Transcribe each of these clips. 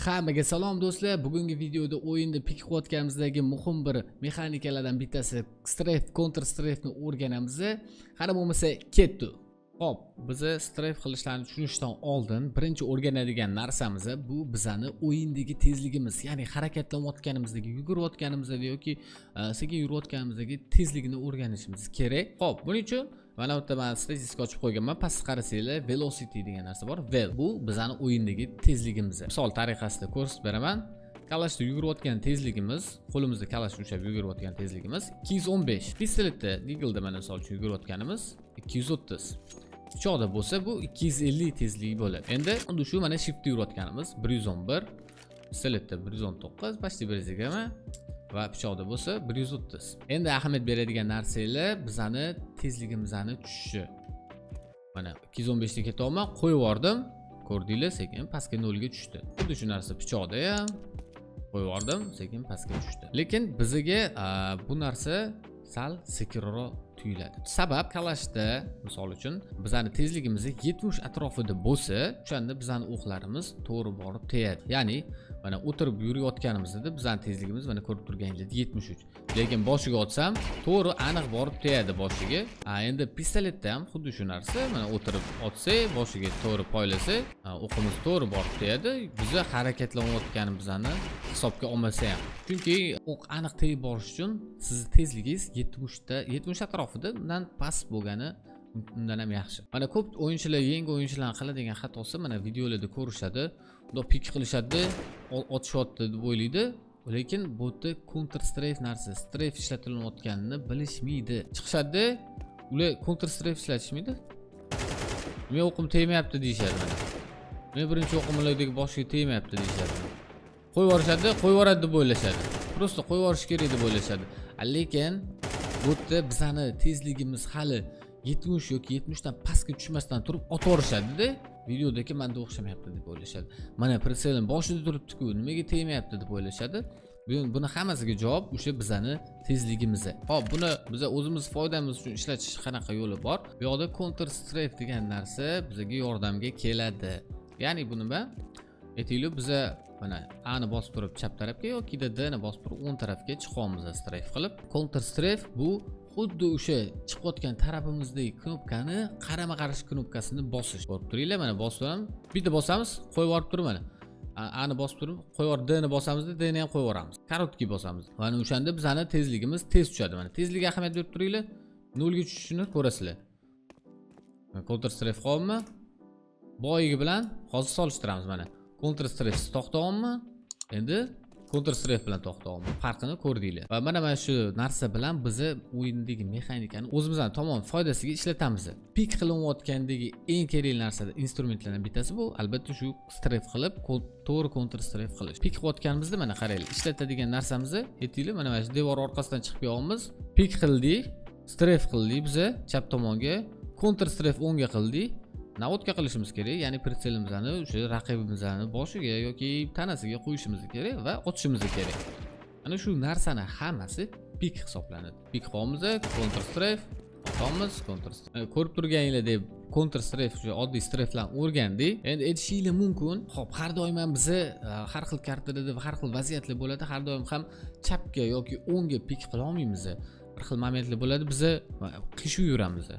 Hammaga salom do'stlar. Bugungi videoda o'yinda pik qilayotganimizdagi muhim bir mexanikalardan bittasi strafe, counter strafeni o'rganamiz. Qara bo'lmasa ketdi. Hop, biz strafe qilishlarni tushunishdan oldin birinchi o'rganadigan narsamiz bu bizani o'yindagi tezligimiz, ya'ni harakatlanayotganimizdagi, yugurayotganimizda yoki sekin yurayotganimizdagi tezligini o'rganishimiz kerak. Hop, buning uchun mana bu yerda men statistika ochib qo'yganman. Pastga qarasanglar, velocity degan narsa bor. Vel bu bizani o'yindagi tezligimiz. Misol tariqasida ko'rsatib beraman. Kalashda yugurayotgan tezligimiz, qo'limizda kalashda ushlab yugurayotgan tezligimiz 215. Pistoletda, Deagle'da mana misol uchun yugurayotganimiz 230. Pichoqda bo'lsa bu 250 tezlik bo'ladi. Endi unda shu mana shiftda yurayotganimiz 111, pistoletda 119, pastda 120 va pichoqda bo'lsa 130. Endi ahamiyat beradigan narsalar bizani tezligimizni tushishi. Mana 215 ga ketyapman, qo'yib yubordim. Ko'rdinglar, sekin pastga 0 ga tushdi. Xuddi shu narsa pichoqda ham qo'yib yubordim, sekin pastga tushdi. Lekin bizga bu narsa sal sekinroq tuyuladi. Sabab kalashda, misol uchun, bizning tezligimiz 70 atrofida bo'lsa, o'shanda bizning o'qlarimiz to'g'ri borib tegadi. Ya'ni mana o'tirib yurayotganimizda bizning tezligimiz mana ko'rib turganingizdek 73. Lekin boshiga otsam, to'g'ri aniq borib tegadi boshiga. Endi pistoletda ham xuddi shu narsa, mana o'tirib otsak, boshiga to'g'ri poylasa, o'qimiz to'g'ri borib tegadi. Biz harakatlanayotganimizni hisobga olmasa ham. Chunki o'q aniq tegib borish uchun sizning tezligingiz 70 atrofida, undan past bo'lgani undan ham yaxshi. Mana ko'p o'yinchilar, yangi o'yinchilar qiladigan xatosi mana videolarda ko'rishadi, unda pik qilishadi, otishyapti deb o'ylaydi, lekin bu yerda counter strafe narsa, strafe ishlatilayotganini bilishmaydi. Chiqishadi, ular counter strafe ishlatishmaydi. Men o'qim tegmayapti deyshadi mana. Men birinchi o'qim ulardagi boshiga tegmayapti deyshadi. Qo'yib yuborishadi, qo'yib yuboradi deb o'ylashadi. Prosta qo'yib yuborish kerak deb o'ylashadi. Lekin bu yerda bizani tezligimiz hali 70 yoki 70 dan pastga tushmasdan turib otib yuborishadi-da. Videodagi menda o'xshamayapti deb o'ylashadi. Mana pritselning boshida turibdi-ku, nimaga tegmayapti deb o'ylashadi. Buni hammasiga javob o'sha bizani tezligimiz. Hop, buni biz o'zimiz foydamiz uchun ishlatish qanaqa yo'li bor? Bu yoqda counter strafe degan narsa bizga yordamga keladi. Ya'ni buni men aytaylik, biz mana A ni bosib turib chap tarafga yoki D ni bosib turib o'ng tarafga chiqamiz strafe qilib. Counter strafe bu xuddi o'sha chiqayotgan tarafimizdagi knopkani qarama-qarshi knopkasini bosish. Ko'rib turinglar, mana bosdim. Bitta bosamiz, qo'yib yuborib turib mana. A ni bosib turib, qo'yib yuborib D ni bosamizda, D ni ham qo'yib yuboramiz. Korotkий bosamiz. Mana o'shanda bizning tezligimiz tez tushadi. Mana tezlikka ahamiyat berib turinglar. 0 ga tushishini ko'rasizlar. Counter strafe qolmi? Boyigi bilan hozir solishtiramiz mana. Counter strafe to'xtayapmi? Endi counter strafe bilan to'xtayapmi? Farqini ko'rdinglar. Va mana shu narsa bilan biz o'yindagi mexanikani o'zimizdan tomon foydasiga ishlatamiz. Pik qilinayotgandagi eng kerakli narsa, instrumentlardan bittasi bu, albatta shu strafe qilib, to'g'ri counter strafe qilish. Pik qilayotganimizda mana qaranglar, ishlatadigan narsamiz, aytaylik, mana shu devor orqasidan chiqib qo'yamiz, pik qildik, strafe qildik, biz chap tomonga, counter strafe o'ngga qildik. Navodga qilishimiz kerak, ya'ni pritselimizni o'sha raqibimizni boshiga yoki tanasiga qo'yishimiz kerak va otishimiz kerak. Ana shu narsani hammasi pik hisoblanadi. Pik qilamiz, counter strafe, otamiz, counter strafe. Ko'rib turganinglardek counter strafe o'sha oddiy strafe-larni o'rgandik. Endi aytishingiz mumkin, xo'p, har doim ham biz har xil kartalarda va har xil vaziyatlar bo'ladi, har doim ham chapga yoki o'ngga pik qila olmaymiz. Bir xil momentlar bo'ladi, biz qishuv yuramiz.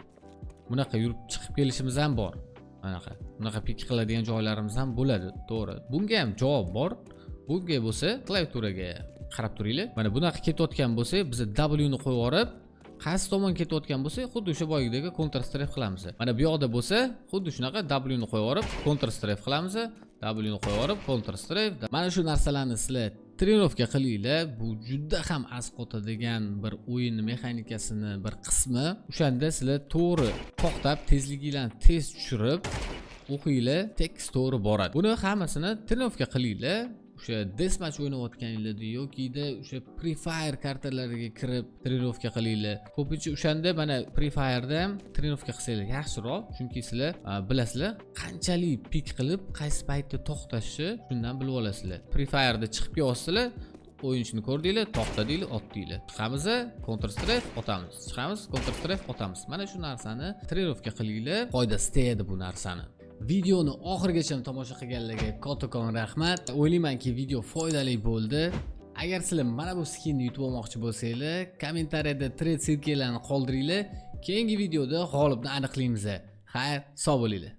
Bunaqa yurib chiqib kelishimiz ham bor. Bunaqa pik qiladigan joylarimiz ham bo'ladi, to'g'ri. Bunga ham javob bor. Bunga bo'lsa, klaviaturaga qarab turinglar. Mana bunaqa ketayotgan bo'lsa, biz W ni qo'yib yuborib, qaysi tomon ketayotgan bo'lsa, xuddi o'sha boyidagi counter strafe qilamiz. Mana bu yoqda bo'lsa, xuddi shunaqa W ni qo'yib yuborib, counter strafe qilamiz. W ni qo'yib yuborib, counter strafe. Mana shu narsalarni sizlar trenirovka qilinglar. Bu juda ham asqotadigan bir o'yin mexanikasini bir qismi. O'shanda sizlar to'g'ri to'xtab, tezliginglarni tez tushirib o'qinglar, tekst to'g'ri boradi. Buni hammasini trenirovka qilinglar. O'sha deathmatch o'ynayotganinglarda yoki-da o'sha Free Fire kartalariga kirib trenirovka qilinglar. Ko'pincha o'shanda mana Free Fire'da ham trenirovka qilsanglar yaxshiroq, chunki sizlar bilasizlar, qanchalik pik qilib, qaysi paytda to'xtashni shundan bilib olasizlar. Free Fire'da chiqib kelyapsizlar, o'yinchini ko'rdinglar, to'xtadinglar, otdinglar. Chiqamiz, counter strafe otamiz. Chiqamiz, counter strafe otamiz. Mana shu narsani trenirovka qilinglar, foydasi tegadi bu narsani. Videoni oxirigacha tomosha qilganlarga kattakon rahmat. O'ylaymanki video foydali bo'ldi. Agar sizlar mana bu skinni yutib olmoqchi bo'lsanglar, kommentariyada trade silkalarni qoldiringlar. Keyingi videoda g'olibni aniqlaymiz. Xayr, sog' bo'linglar.